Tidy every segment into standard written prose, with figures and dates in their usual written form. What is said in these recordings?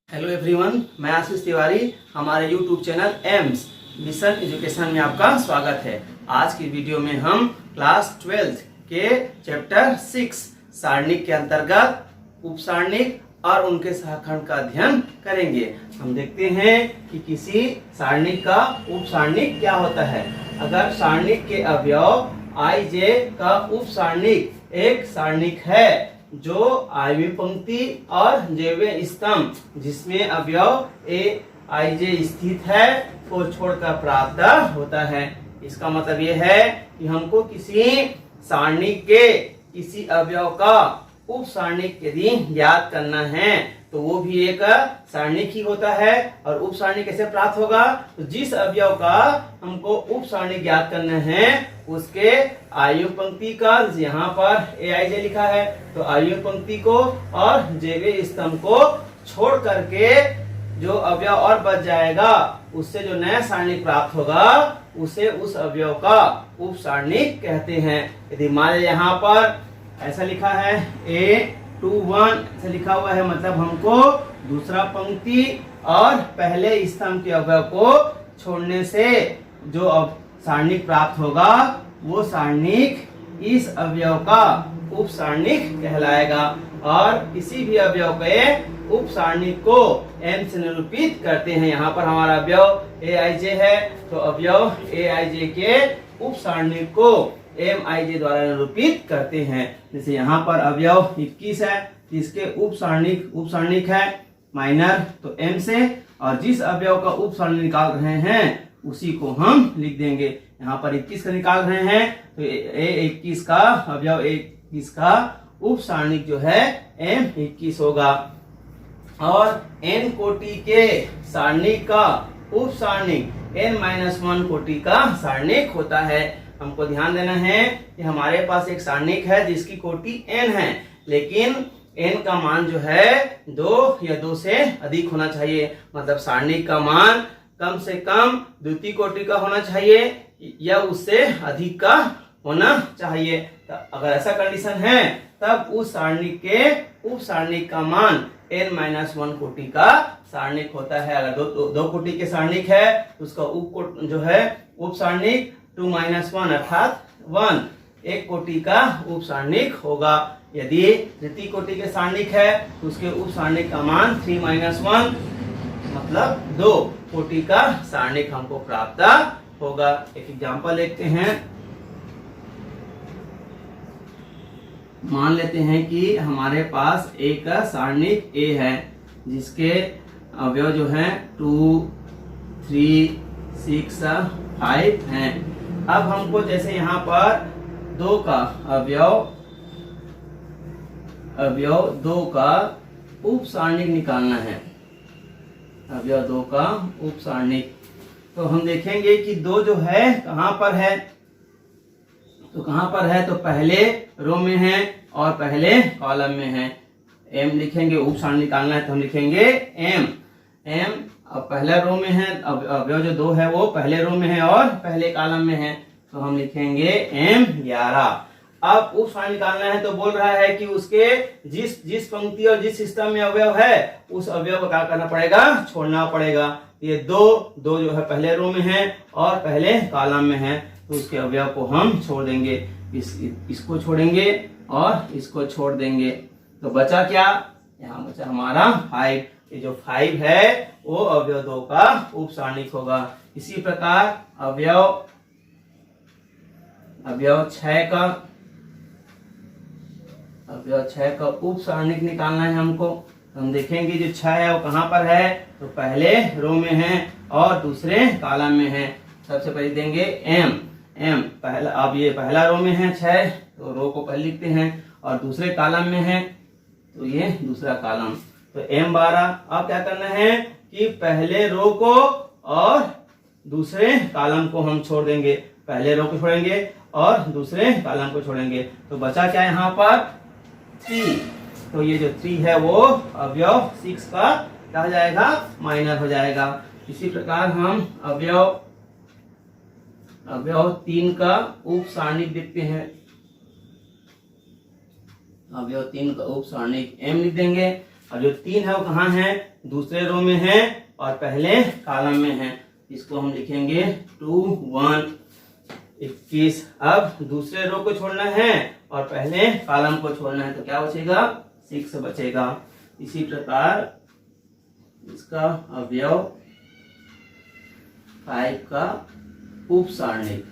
Hello everyone, मैं आशीष तिवारी। हमारे YouTube channel AIIMS mission education में आपका स्वागत है। आज की वीडियो में हम क्लास 12 के चैप्टर 6 सारणिक के अंतर्गत उपसारणिक और उनके सहखंड का अध्ययन करेंगे। हम देखते हैं कि किसी सारणिक का उपसारणिक क्या होता है। अगर सारणिक के अवयव आई जे का उपसारणिक एक सारणिक है जो आयवीय पंक्ति और जेवीय स्तंभ जिसमें अवयव ए आई जे स्थित है को छोड़कर प्राप्त होता है। इसका मतलब ये है कि हमको किसी सारणिक के किसी अवयव का उप सारणिक यदि ज्ञात करना है तो वो भी एक सारणिक ही होता है। और उप सारणिक कैसे प्राप्त होगा? तो जिस अवयव का हमको उप सारणिक ज्ञात करना है उसके आयु पंक्ति का, यहाँ पर ए आई जे लिखा है तो आयु पंक्ति को और जेवीय स्तंभ को छोड़ करके जो अवयव और बच जाएगा उससे जो नया सारणिक प्राप्त होगा उसे उस अवयव का उप सारणिक कहते हैं। यदि मान लीजिए यहाँ पर ऐसा लिखा है A21 ऐसा लिखा हुआ है, मतलब हमको दूसरा पंक्ति और पहले स्तंभ के अवयव को छोड़ने से जो अब सारणिक प्राप्त होगा वो सारणिक इस अवयव का उप सारणिक कहलाएगा। और किसी भी अवयव के उप सारणिक को m से निरूपित करते हैं। यहाँ पर हमारा अवयव ए आई जे है तो अवयव ए आई जे के उप सारणिक को एम आई जे द्वारा निरूपित करते हैं। जैसे यहाँ पर अवयव 21 है जिसके उप सारणिक है माइनर तो m से, और जिस अवयव का उप सारणिक निकाल रहे हैं उसी को हम लिख देंगे। यहाँ पर 21 का निकाल रहे हैं तो A21 का अवयव 21 का उप सारणिक जो है M21 होगा। और n कोटि के सारणिक का उप सारणिक n-1 कोटि का सारणिक होता है। हमको ध्यान देना है कि हमारे पास एक सारणिक है जिसकी कोटि n है, लेकिन n का मान जो है 2 या 2 से अधिक होना चाहिए। मतलब सारणिक का मान कम से कम द्वितीय कोटि का होना चाहिए या उससे अधिक का होना चाहिए। अगर ऐसा कंडीशन है तब उस सारणिक के उप सारणिक का मान n-1 कोटि का सारणिक होता है। अगर दो कोटि के सारणिक है तो उसका जो है उप सारणिक 2-1 अर्थात 1 एक कोटि का उप सारणिक होगा। यदि तृतीय कोटि के सारणिक है तो उसके उप सारणिक का मान 3-1 मतलब 2 कोटि का सारणिक हमको प्राप्त होगा। एक एग्जांपल लेते हैं। मान लेते हैं कि हमारे पास एक सारणिक A है जिसके अवयव जो है 2, 3, 6, 5 हैं। अब हमको जैसे यहाँ पर 2 का अवयव 2 का उप सारणिक निकालना है। अवयव 2 का उप सारणिक तो हम देखेंगे कि 2 जो है कहाँ पर है, तो कहाँ पर है तो पहले रो में है और पहले कॉलम में है। m लिखेंगे, उप सारणिक निकालना है तो हम लिखेंगे m अब पहला रो में है, अब अवयव जो 2 है वो पहले रो में है और पहले कॉलम में है तो हम लिखेंगे m11। अब उप सारणिक निकालना है तो बोल रहा है कि उसके जिस पंक्ति और जिस स्तंभ में अवयव है उस अवयव को क्या करना पड़ेगा, छोड़ना पड़ेगा। ये दो जो है पहले रो में है और पहले कॉलम में है तो उसके अवयव को हम छोड़ देंगे। इसको छोड़ेंगे और इसको छोड़ देंगे तो बचा क्या, यहाँ बचा हमारा 5। ये जो 5 है वो अवयव 2 का उप सारणिक होगा। इसी प्रकार अवयव 6 का उप सारणिक निकालना है हमको। हम देखेंगे जो 6 है वो कहाँ पर है तो पहले रो में है और दूसरे कॉलम में है। सबसे पहले देंगे m पहला, अब ये पहला रो में है 6 तो रो को पहले लिखते हैं और दूसरे कॉलम में है तो ये दूसरा कॉलम तो m12। अब क्या करना है कि पहले रो को और दूसरे कॉलम को हम छोड़ देंगे। पहले रो को छोड़ेंगे और दूसरे कॉलम को छोड़ेंगे तो बचा क्या यहाँ पर 3। तो ये जो 3 है वो अवयव 6 का क्या हो जाएगा, माइनर हो जाएगा। इसी प्रकार हम अवयव 3 का उप सारणिक देखते हैं। अवयव 3 का उप सारणिक m लिख देंगे और जो 3 है वो कहाँ है दूसरे रो में है और पहले कॉलम में है। इसको हम लिखेंगे 2 1 21। अब दूसरे रो को छोड़ना है और पहले कॉलम को छोड़ना है, तो क्या बचेगा 6 बचेगा। इसी प्रकार इसका अवयव 5 का उप सारणिक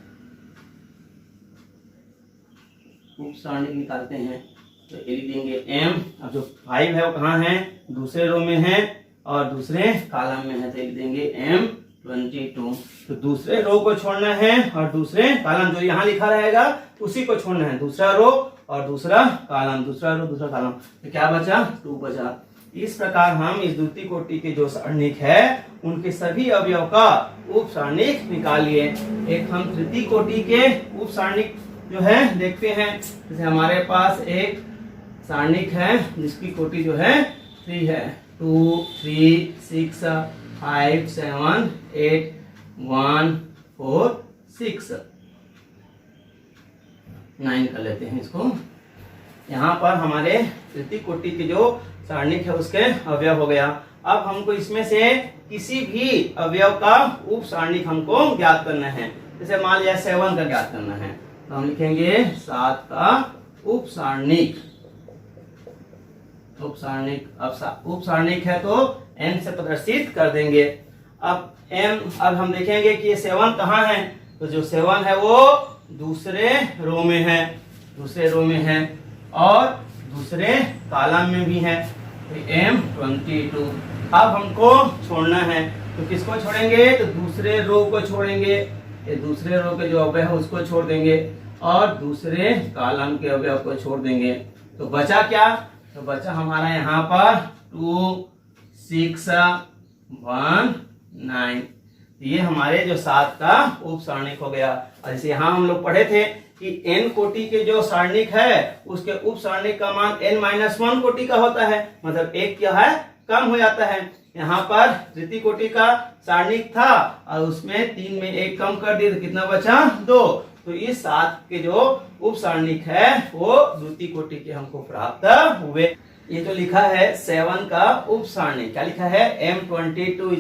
निकालते हैं, तो ये लिख देंगे m। अब जो 5 है वो कहाँ है, दूसरे रो में है और दूसरे कॉलम में है, तो लिख देंगे M22। तो दूसरे रो को छोड़ना है और दूसरे कॉलम जो यहाँ लिखा रहेगा उसी को छोड़ना है, दूसरा रो और दूसरा कॉलम, दूसरा रो दूसरा कॉलम, तो क्या बचा 2 बचा। इस प्रकार हम इस द्वितीय कोटि के जो सारणिक है उनके सभी अवयव का उप सारणिक निकालिए। एक हम तृतीय कोटि के उप सारणिक जो है देखते हैं। जैसे हमारे पास एक सारणिक है जिसकी कोटि जो है 3 है, 2 3 6 5 7 8 1 4 6 9 कर लेते हैं इसको। यहाँ पर हमारे तृतीय कोटि के जो सारणिक है उसके अवयव हो गया। अब हमको इसमें से किसी भी अवयव का उप सारणिक हमको ज्ञात करना है। जैसे मान लिया 7 का ज्ञात करना है, तो हम लिखेंगे 7 का उप सारणिक। अब उप सारणिक है तो n से प्रदर्शित कर देंगे। अब हम देखेंगे कि ये 7 कहाँ है, तो जो 7 है वो दूसरे रो में है और दूसरे कॉलम में भी है, तो M22। अब हमको छोड़ना है, तो किसको छोड़ेंगे, तो दूसरे रो को छोड़ेंगे, ये दूसरे रो के जो अवयव है उसको छोड़ देंगे और दूसरे कॉलम के अवयव को छोड़ देंगे। तो बचा क्या, तो बचा हमारा यहाँ पर 2 6 1 9। ये हमारे जो 7 का उप सारणिक हो गया। और जैसे यहाँ हम लोग पढ़े थे कि n कोटि के जो सारणिक है उसके उप सारणिक का मान n-1 कोटि का होता है, मतलब एक क्या है कम हो जाता है। यहाँ पर तृतीय कोटि का सारणिक था और उसमें 3 में 1 कम कर दिए, तो कितना बचा 2। तो इस 7 के जो उप सारणिक है वो द्वितीय कोटि के हमको प्राप्त हुए। ये जो लिखा है 7 का उप सारणिक, क्या लिखा है M22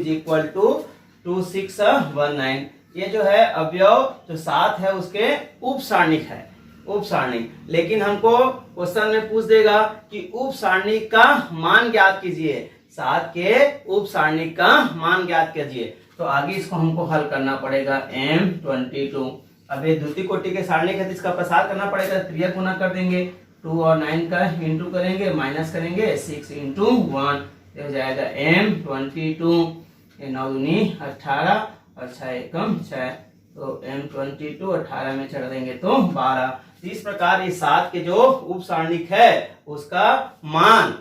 = 2619। ये जो है अवयव जो 7 है उसके उप सारणिक है, उप सारणिक। लेकिन हमको क्वेश्चन में पूछ देगा कि उप सारणिक का मान ज्ञात कीजिए, 7 के उप सारणिक का मान ज्ञात कीजिए। तो आगे इसको हमको हल करना पड़ेगा M22। अब ये द्वितीय कोटि के सारणिक है तो इसका प्रसार करना पड़ेगा, त्रियक गुना कर देंगे, 2 और 9 का इंटू करेंगे, माइनस करेंगे, 6 × 1 हो जाएगा M22। 9 दूनी 18 और 6 एकम 6, तो M22 18 में चढ़ देंगे तो 12। इस प्रकार इस 7 के जो उप सारणिक है उसका मान,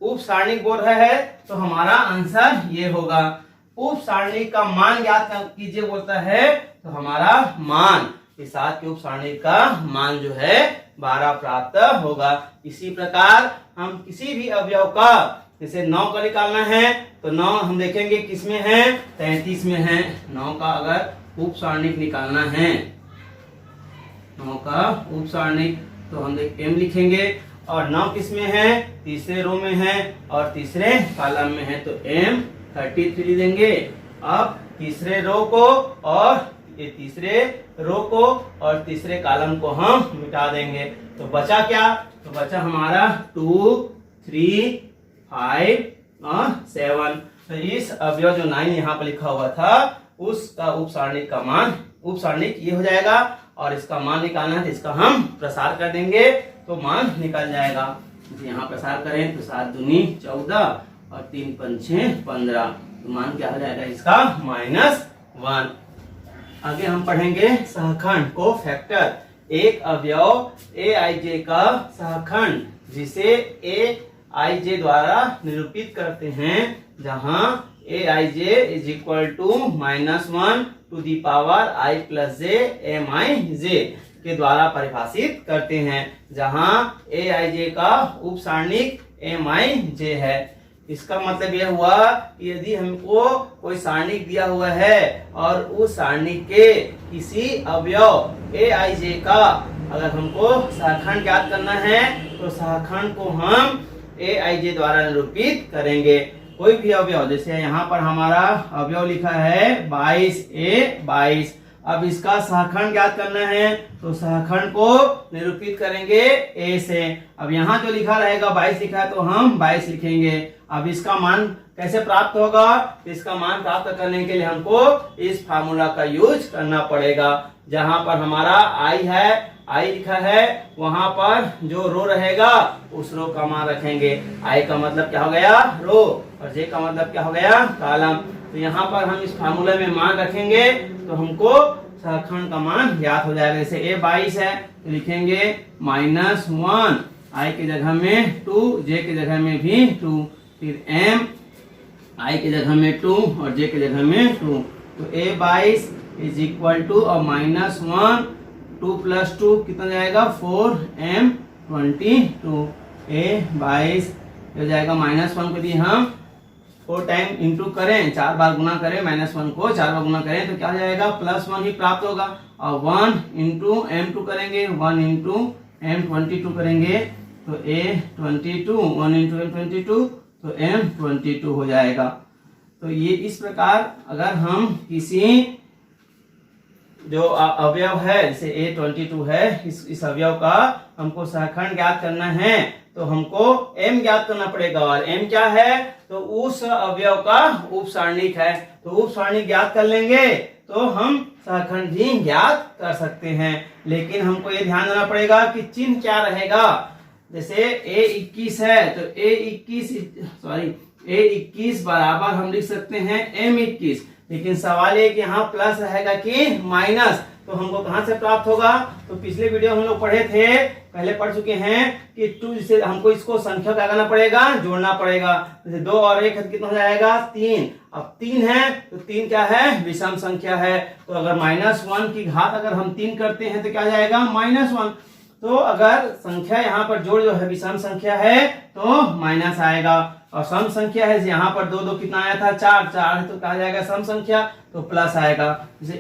उप सारणिक बोल रहा है तो हमारा आंसर ये होगा। उप सारणिक का मान ज्ञात कीजिए बोलता है, तो हमारा मान इस 7 के उप सारणिक का मान जो है 12 प्राप्त होगा। इसी प्रकार हम किसी भी अवयव का, जैसे 9 का निकालना है तो 9 हम देखेंगे किस में है, 33 में है। 9 का अगर उप सारणिक निकालना है, 9 का उप सारणिक, तो हम M लिखेंगे और 9 किस में है, तीसरे रो में है और तीसरे कॉलम में है, तो M33 देंगे। अब तीसरे रो को और ये तीसरे रो को और तीसरे कॉलम को हम मिटा देंगे, तो बचा क्या, तो बचा हमारा 2 3 5 और 7। तो इस अवयव जो 9 यहाँ पर लिखा हुआ था उसका उप सारणिक का मान, उप सारणिक ये हो जाएगा और इसका मान निकालना है तो इसका हम प्रसार कर देंगे तो मान निकल जाएगा। यहाँ प्रसार करें तो 7 दूनी 14 और 3 पंचे 15, तो मान क्या हो जाएगा इसका -1। आगे हम पढ़ेंगे सहखंड को फैक्टर। एक अवयव aij का सहखंड जिसे aij द्वारा निरूपित करते हैं, जहां aij = -1 to the power I + j mij के द्वारा परिभाषित करते हैं, जहां aij का उप सारणिक mij है। इसका मतलब यह हुआ कि यदि हमको कोई सारणिक दिया हुआ है और उस सारणिक के किसी अवयव aij का अगर हमको सहखंड ज्ञात करना है तो सहखंड को हम aij द्वारा निरूपित करेंगे। कोई भी अवयव, जैसे यहाँ पर हमारा अवयव लिखा है 22A22। अब इसका सहखंड ज्ञात करना है, तो सहखंड को निरूपित करेंगे A से। अब यहाँ जो लिखा रहेगा 22 लिखा है तो हम 22 लिखेंगे। अब इसका मान कैसे प्राप्त होगा? इसका मान प्राप्त करने के लिए हमको इस फार्मूला का यूज करना पड़ेगा। जहां पर हमारा I है, I लिखा है, वहां पर जो रो रहेगा उस रो का मान रखेंगे। I का मतलब क्या हो गया? रो, और J का मतलब क्या हो गया? कॉलम। तो यहाँ पर हम इस फार्मूले में मान रखेंगे तो हमको सहखंड का मान ज्ञात हो जाएगा। जैसे A 22 है तो लिखेंगे -1, I की जगह में 2, J की जगह में भी 2, फिर M, I की जगह में 2 और J की जगह में 2। तो A 22 इज इक्वल टू -1, 2 + 2 कितना जाएगा? 4M 22। A 22 हो जाएगा -1 को दिए हम 4 टाइम इंटू करें, 4 बार गुना करें, -1 को 4 बार गुना करें तो क्या हो जाएगा? +1 ही प्राप्त होगा। और 1 इंटू M2 करेंगे, 1 इंटू M22 करेंगे तो A 22, 1 इंटू M22 तो M22 हो जाएगा। तो ये इस प्रकार अगर हम किसी जो अवयव है, जैसे A22 है, इस अवयव का हमको सहखंड ज्ञात करना है तो हमको M ज्ञात करना पड़ेगा। और M क्या है? तो उस अवयव का उप सारणिक है। तो उप सारणिक ज्ञात कर लेंगे तो हम सहखंड भी ज्ञात कर सकते हैं। लेकिन हमको ये ध्यान देना पड़ेगा कि चिन्ह क्या रहेगा। जैसे A21 है तो A21 बराबर हम लिख सकते हैं M21। लेकिन सवाल है कि यहाँ प्लस रहेगा कि माइनस, तो हमको कहाँ से प्राप्त होगा? तो पिछले वीडियो हम लोग पढ़े थे, पहले पढ़ चुके हैं कि 2 से हमको इसको संख्या क्या करना पड़ेगा? जोड़ना पड़ेगा। जैसे 2 और 1 कितना हो जाएगा? 3। अब 3 है तो 3 क्या है? विषम संख्या है। तो अगर -1 की घात अगर हम 3 करते हैं तो क्या जाएगा? -1। तो अगर संख्या यहाँ पर जोड़ जो है विषम संख्या है तो माइनस आएगा, और सम संख्या है यहाँ पर 2 2 कितना आया था? 4 है तो कहा जाएगा सम संख्या, तो प्लस आएगा। जैसे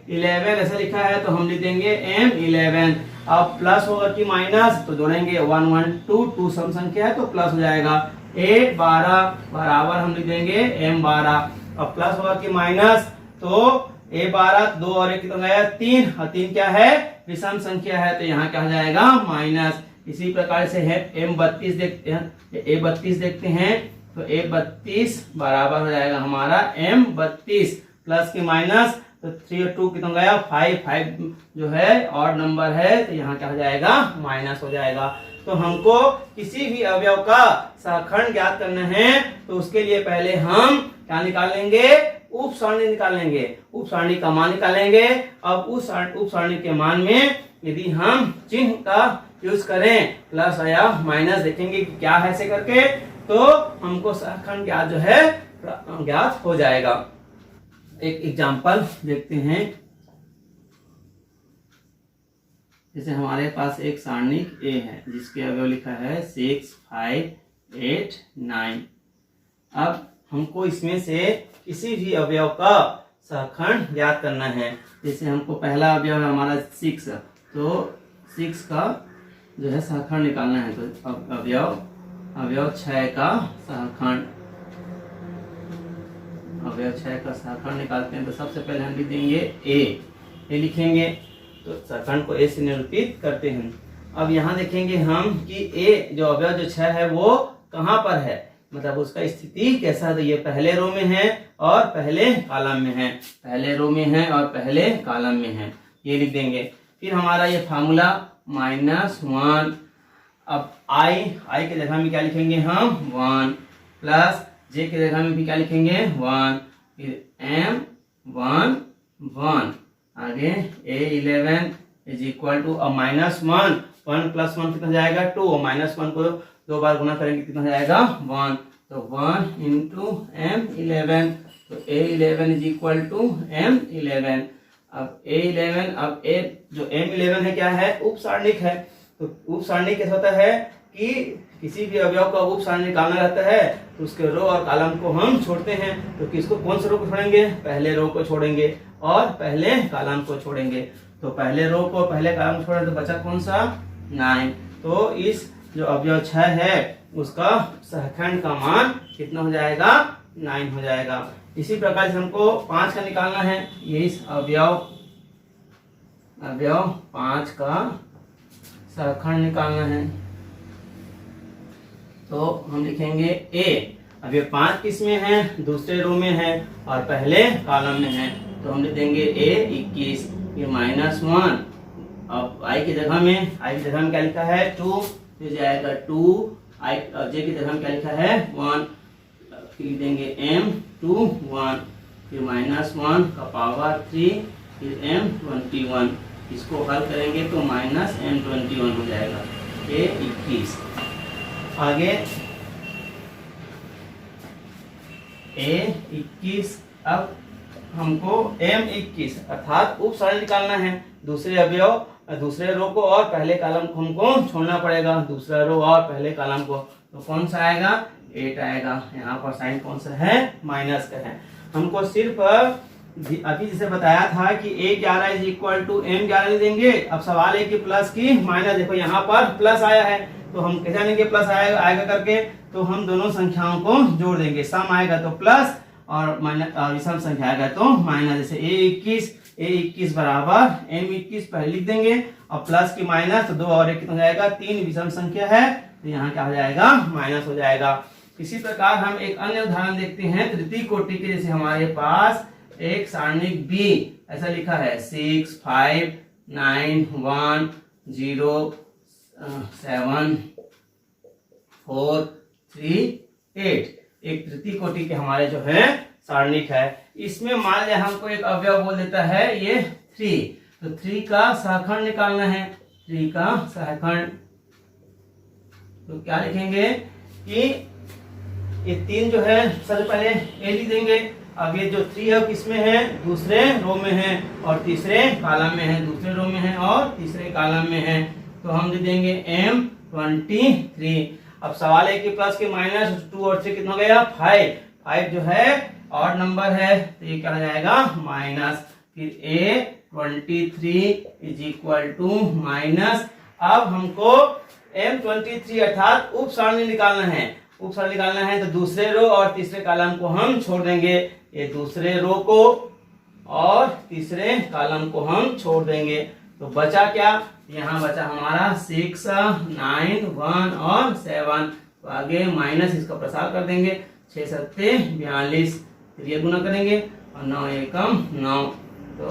A11 ऐसा लिखा है तो हम लिख देंगे M11। अब प्लस होगा कि माइनस, तो जोड़ेंगे 1 1 2 सम संख्या है तो प्लस हो जाएगा। A12 बराबर हम लिख देंगे M12। अब प्लस होगा कि माइनस, तो A12 2 और 1 कितना गया? 3, और 3 क्या है? विषम संख्या है तो यहाँ क्या हो जाएगा? माइनस। इसी प्रकार से है M32 देखते हैं, A32 देखते हैं तो A32 बराबर हो जाएगा हमारा M32 प्लस के माइनस, तो 3 और 2 कितना गया? 5 जो है ऑड नंबर है तो यहाँ क्या हो जाएगा? माइनस हो जाएगा। तो हमको किसी भी अवयव का सहखंड ज्ञात करना है तो उसके लिए पहले हम क्या निकालेंगे? उप सारणी निकालेंगे, उप सारणी का मान निकालेंगे। अब उस उप सारणी के मान में यदि हम चिन्ह का यूज करें प्लस या माइनस, देखेंगे कि क्या है ऐसे करके, तो हमको सहखंड ज्ञात जो है ज्ञात हो जाएगा। एक एग्जांपल देखते हैं। जैसे हमारे पास एक सारणिक A है जिसके अवयव लिखा है 6 5 8 9। अब हमको इसमें से किसी भी अवयव का सहखंड ज्ञात करना है। जैसे हमको पहला अवयव है हमारा 6, तो 6 का जो है सहखंड निकालना है। तो अवयव 6 का सहखंड, अवयव 6 का सहखंड निकालते हैं तो सबसे पहले हम लिख देंगे A लिखेंगे, तो सहखंड को A से निरूपित करते हैं। अब यहाँ देखेंगे हम कि A जो अवयव जो 6 है वो कहाँ पर है, मतलब उसका स्थिति कैसा है। तो ये पहले रो में है और पहले कॉलम में है, पहले रो में है और पहले कॉलम में है, ये लिख देंगे। फिर हमारा ये फार्मूला -1, अब I के जगह में क्या लिखेंगे हम? 1, प्लस J के जगह में भी क्या लिखेंगे? 1, फिर M 1 आगे A11 इज इक्वल टू -1 + 1 कितना जाएगा? 2, और -1 को 2 बार गुना करेंगे कितना जाएगा? 1, तो 1 इंटू M11, तो A11 is equal to M11। अब A11, अब जो M11 है क्या है? उप सारणिक है। तो उप सारणिक कैसा होता है कि किसी भी अवयव का उप सारणी निकालना रहता है तो उसके रो और कॉलम को हम छोड़ते हैं। तो किसको, कौन से रो को छोड़ेंगे? पहले रो को छोड़ेंगे और पहले कॉलम को छोड़ेंगे। तो पहले रो को पहले कॉलम को छोड़ें तो बचा कौन सा? 9। तो इस जो अवयव 6 है उसका सहखंड का मान कितना हो जाएगा, 9 हो जाएगा। इसी प्रकार से हमको 5 का निकालना है। ये इस अवयव 5 का सहखंड निकालना है। तो हम लिखेंगे ए। अब ये 5 किस में है, दूसरे रो में है और पहले कॉलम में है, तो हम लिख देंगे ए 21, ये -1। अब आई की जगह में क्या लिखा है 2, तो जाएगा 2, आई जे की जगह में क्या लिखा है 1, फिर लिख देंगे m2 1, फिर -1 का पावर 3, फिर m21। इसको हल करेंगे तो -m21 हो जाएगा, ए 21। आगे A21। अब हमको M21 अर्थात उप सारणी निकालना है। दूसरे रो को और पहले कॉलम को हमको छोड़ना पड़ेगा, दूसरा रो और पहले कॉलम को। तो कौन सा आएगा, 8 आएगा। यहाँ पर साइन कौन सा है, माइनस का है। हमको सिर्फ अभी जैसे बताया था कि A11 is equal to M11 लिख देंगे। अब सवाल है कि प्लस की माइनस, देखो यहाँ पर प्लस आया है तो हम कैसे जानेंगे प्लस आएगा करके, तो हम दोनों संख्याओं को जोड़ देंगे। सम आएगा तो प्लस और माइनस, और विषम संख्या आएगा तो माइनस। जैसे A21 बराबर M21 पहले लिख देंगे और प्लस की माइनस, तो 2 और 1 कितना हो जाएगा, 3 विषम संख्या है, तो यहाँ क्या हो जाएगा, माइनस हो जाएगा। इसी प्रकार हम एक अन्य उदाहरण देखते हैं तृतीय कोटि के। जैसे हमारे पास एक सारणिक बी ऐसा लिखा है 6 5 9 1 0 7 4 3 8 एक तृतीय कोटि के हमारे जो है सारणिक है। इसमें मान लिया हमको एक अवयव बोल देता है ये 3, तो 3 का सहखंड निकालना है। 3 का सहखंड तो क्या लिखेंगे कि ये 3 जो है सबसे पहले ए लिख देंगे। अब ये जो 3 है किसमें है, दूसरे रो में है और तीसरे कॉलम में है, दूसरे रो में है और तीसरे कॉलम में है, तो हम लिख देंगे M23। अब सवाल है कि प्लस के माइनस 2 और 3 कितना हो गया, 5 जो है ऑड नंबर है, तो ये क्या हो जाएगा, माइनस। फिर A23 is equal to minus. अब हमको M23 अर्थात उप सारणी निकालना है। उप सारणी निकालना है तो दूसरे रो और तीसरे कॉलम को हम छोड़ देंगे। ये दूसरे रो को और तीसरे कॉलम को हम छोड़ देंगे, तो बचा क्या, यहाँ बचा हमारा 6 9 1 और 7। तो आगे माइनस इसका प्रसार कर देंगे, 6 7 42, फिर ये गुना करेंगे और 9 एकम 9, तो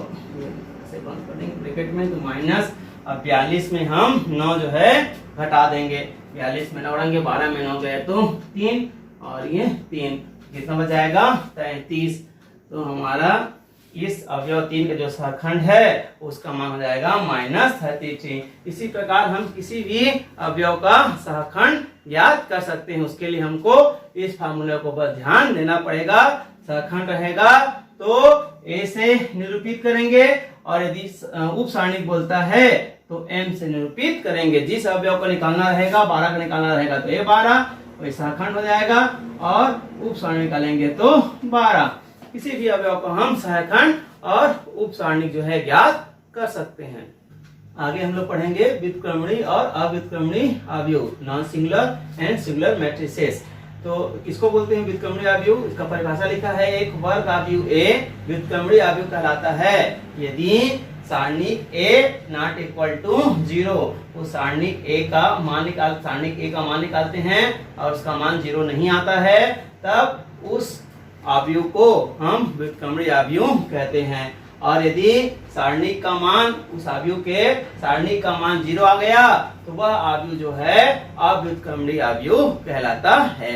ऐसे बंद कर देंगे ब्रैकेट में, तो माइनस। अब 42 में हम 9 जो है घटा देंगे, 42 में 9 उड़ेंगे, 12 में 9 गए तो 3 और ये 3, कितना बच जाएगा, 33। तो हमारा इस अवयव 3 का जो सहखंड है उसका मान हो जाएगा -33। इसी प्रकार हम किसी भी अवयव का सहखंड ज्ञात कर सकते हैं। उसके लिए हमको इस फार्मूले को बस ध्यान देना पड़ेगा। सहखंड रहेगा तो A से निरूपित करेंगे और यदि उप सारणिक बोलता है तो M से निरूपित करेंगे। जिस अवयव को निकालना रहेगा, 12 का निकालना रहेगा तो A12 वही सहखंड हो जाएगा और उप सारणी निकालेंगे तो 12। किसी भी अवयव को हम सहखंड और उप सारणिक जो है ज्ञात कर सकते हैं। आगे हम लोग पढ़ेंगे व्युत्क्रमणी और अव्युत्क्रमणी अवयव, non singular and singular matrices. तो किसको बोलते हैं व्युत्क्रमणी अवयव, इसका परिभाषा लिखा है, एक वर्ग अवयव A व्युत्क्रमणी अवयव कहलाता है यदि सारणिक A नॉट इक्वल टू 0, तो सारणिक A का मान निकालते हैं और उसका मान 0 नहीं आता है, तब उस अवयव को हम व्युत्क्रमणी अवयव कहते हैं। और यदि सारणिक का मान, उस अवयव के सारणिक का मान 0 आ गया तो वह अवयव जो है अव्युत्क्रमणी अवयव कहलाता है।